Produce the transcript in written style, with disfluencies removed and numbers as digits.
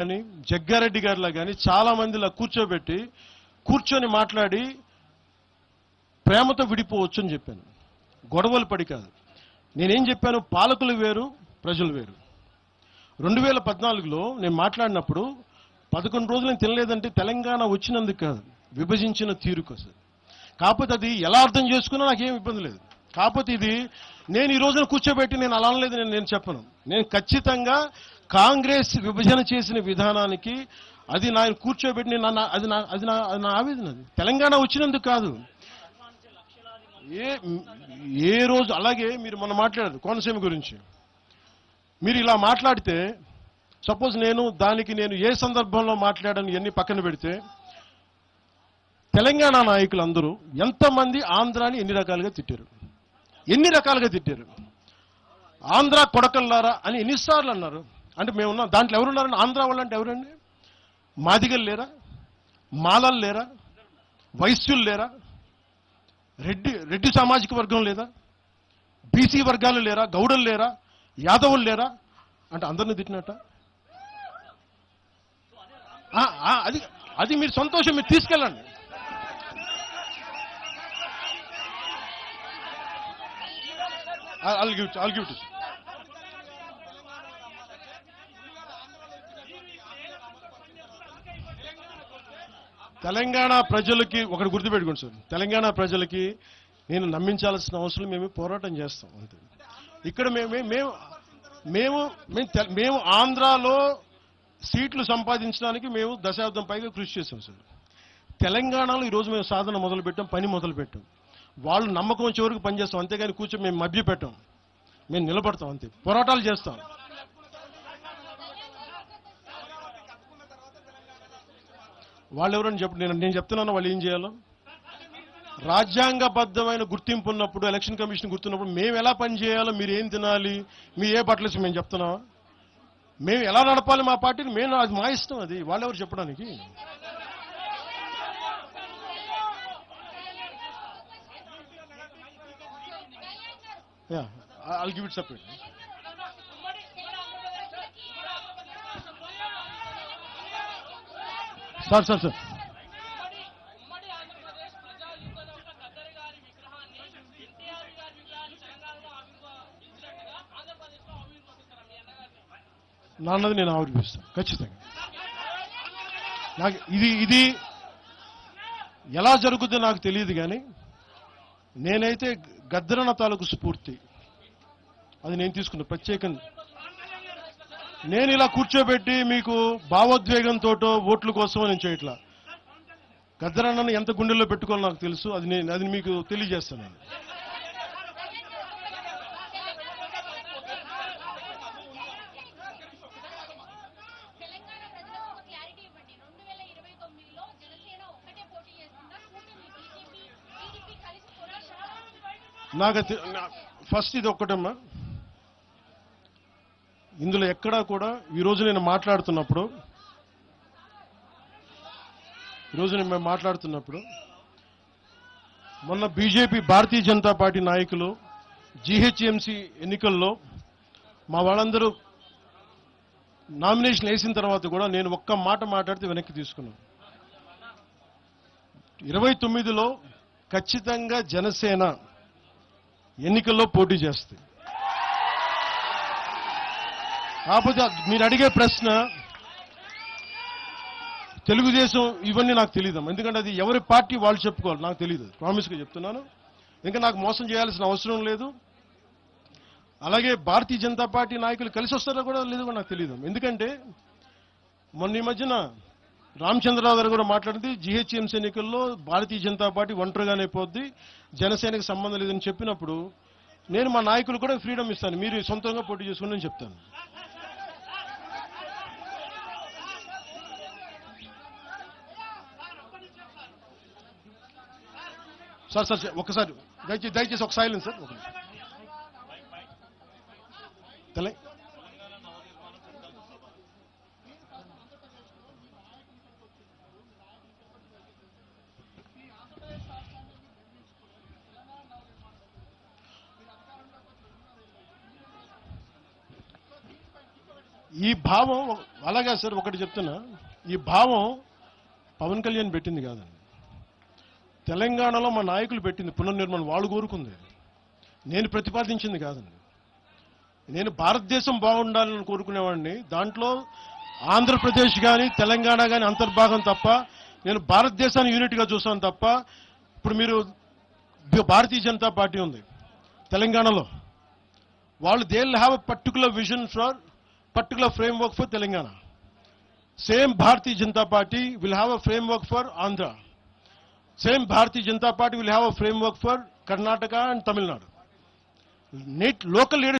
కానీ జగ్గారెడ్డి గారిలా కానీ చాలా మందిలా కూర్చొని మాట్లాడి ప్రేమతో విడిపోవచ్చు అని చెప్పాను. గొడవలు పడి కాదు. నేనేం చెప్పాను, పాలకులు వేరు, ప్రజలు వేరు. 2014లో నేను మాట్లాడినప్పుడు 11 రోజులు నేను తినలేదంటే తెలంగాణ వచ్చినందుకు కాదు, విభజించిన తీరు కోసం. కాకపోతే అది ఎలా అర్థం చేసుకున్నా నాకేం ఇబ్బంది లేదు. కాకపోతే ఇది నేను ఈ రోజున కూర్చోబెట్టి నేను అలా అనలేదు, నేను చెప్పను. నేను ఖచ్చితంగా కాంగ్రెస్ విభజన చేసిన విధానానికి అది నేను కూర్చోబెట్టి అది నా ఆవేదన. అది తెలంగాణ వచ్చినందుకు కాదు. ఏ రోజు అలాగే మీరు మొన్న మాట్లాడారు కోనసీమ గురించి. మీరు ఇలా మాట్లాడితే సపోజ్ నేను ఏ సందర్భంలో మాట్లాడాను ఇవన్నీ పక్కన పెడితే, తెలంగాణ నాయకులు అందరూ ఎంతమంది ఆంధ్రాని ఎన్ని రకాలుగా తిట్టారు. ఆంధ్ర కొడకల్లారా అని ఎన్నిసార్లు అన్నారు. అంటే మేమున్నాం దాంట్లో ఎవరున్నారని, ఆంధ్ర వాళ్ళంటే ఎవరండి? మాదిగలు లేరా? మాలలు లేరా? వైశ్యులు లేరా? రెడ్డి సామాజిక వర్గం లేదా? బీసీ వర్గాలు లేరా? గౌడలు లేరా? యాదవులు లేరా? అంటే అందరినీ తిట్టినట్ట. అది మీరు సంతోషం, మీరు తీసుకెళ్ళండి. I'll give it. తెలంగాణ ప్రజలకి ఒకటి గుర్తుపెట్టుకోండి సార్, తెలంగాణ ప్రజలకి నేను నమ్మించాల్సిన అవసరం మేము పోరాటం చేస్తాం అంతే. ఇక్కడ మేము ఆంధ్రాలో సీట్లు సంపాదించడానికి మేము దశాబ్దం పైగా కృషి చేశాం సార్. తెలంగాణలో ఈరోజు మేము సాధన మొదలుపెట్టాం, పని మొదలుపెట్టాం. వాళ్ళు నమ్మకం వచ్చే వరకు పనిచేస్తాం, అంతేగాని కూర్చొని మేము మభ్య పెట్టాం. మేము నిలబడతాం అంతే, పోరాటాలు చేస్తాం. వాళ్ళు ఎవరని నేను చెప్తున్నాను వాళ్ళు ఏం చేయాలో. రాజ్యాంగబద్ధమైన గుర్తింపు ఉన్నప్పుడు, ఎలక్షన్ కమిషన్ గుర్తున్నప్పుడు మేము ఎలా పని చేయాలో, మీరు ఏం తినాలి, మీ ఏ బట్టలు మేము చెప్తున్నావా? మేము ఎలా నడపాలి మా పార్టీని, అది మా ఇష్టం. అది వాళ్ళెవరు చెప్పడానికి. I'll give it separate. Sir. నాన్నది నేను ఆవిర్భిస్తాను ఖచ్చితంగా. నాకు ఇది ఎలా జరుగుతుందో నాకు తెలియదు, కానీ నేనైతే గద్దరన్న తాలూకు స్ఫూర్తి అది నేను తీసుకున్నా ప్రత్యేకంగా. నేను ఇలా కూర్చోబెట్టి మీకు భావోద్వేగంతో ఓట్ల కోసం నేను చేయట్లా. గద్దరన్నను ఎంత గుండెల్లో పెట్టుకోవాలో నాకు తెలుసు. అది మీకు తెలియజేస్తాను. నాకు ఫస్ట్ ఇది ఒక్కటమ్మా, ఇందులో ఎక్కడా కూడా ఈరోజు నేను మాట్లాడుతున్నప్పుడు మొన్న బీజేపీ భారతీయ జనతా పార్టీ నాయకులు జీహెచ్ఎంసీ ఎన్నికల్లో మా వాళ్ళందరూ నామినేషన్ వేసిన తర్వాత కూడా నేను ఒక్క మాట మాట్లాడితే వెనక్కి తీసుకున్నాను. 29లో ఖచ్చితంగా జనసేన ఎన్నికల్లో పోటీ చేస్తుంది. కాకపోతే మీరు అడిగే ప్రశ్న తెలుగుదేశం ఇవన్నీ నాకు తెలియదు, ఎందుకంటే అది ఎవరి పార్టీ వాళ్ళు చెప్పుకోవాలి, నాకు తెలియదు. ప్రామిస్గా చెప్తున్నాను. ఇంకా నాకు మోసం చేయాల్సిన అవసరం లేదు. అలాగే భారతీయ జనతా పార్టీ నాయకులు కలిసి వస్తారో కూడా లేదో కూడా నాకు తెలియదు. ఎందుకంటే మొన్న ఈ మధ్యన రామచంద్రరావు గారు కూడా మాట్లాడింది, జీహెచ్ఎంసీ ఎన్నికల్లో భారతీయ జనతా పార్టీ ఒంటరిగానే పోద్ది, జనసేనకి సంబంధం లేదని చెప్పినప్పుడు నేను మా నాయకులు కూడా ఫ్రీడమ్ ఇస్తాను, మీరు సొంతంగా పోటీ చేసుకుని నేను చెప్తాను. సార్ ఒక్కసారి దయచేసి ఒక సైలెన్స్ సార్. ఈ భావం అలాగా సార్, ఒకటి చెప్తున్నా, ఈ భావం పవన్ కళ్యాణ్ పెట్టింది కాదండి. తెలంగాణలో మా నాయకులు పెట్టింది, పునర్నిర్మాణం వాళ్ళు కోరుకుంది, నేను ప్రతిపాదించింది కాదండి. నేను భారతదేశం బాగుండాలని కోరుకునేవాడిని. దాంట్లో ఆంధ్రప్రదేశ్ కానీ తెలంగాణ కానీ అంతర్భాగం తప్ప, నేను భారతదేశాన్ని యూనిట్గా చూస్తాను తప్ప. ఇప్పుడు మీరు భారతీయ జనతా పార్టీ ఉంది తెలంగాణలో, వాళ్ళు they will have a particular vision for particular framework for Telangana. Same Bharatiya Janata party will have a framework for Andhra. Same Bharatiya Janata party will have a framework for Karnataka and Tamil Nadu. Local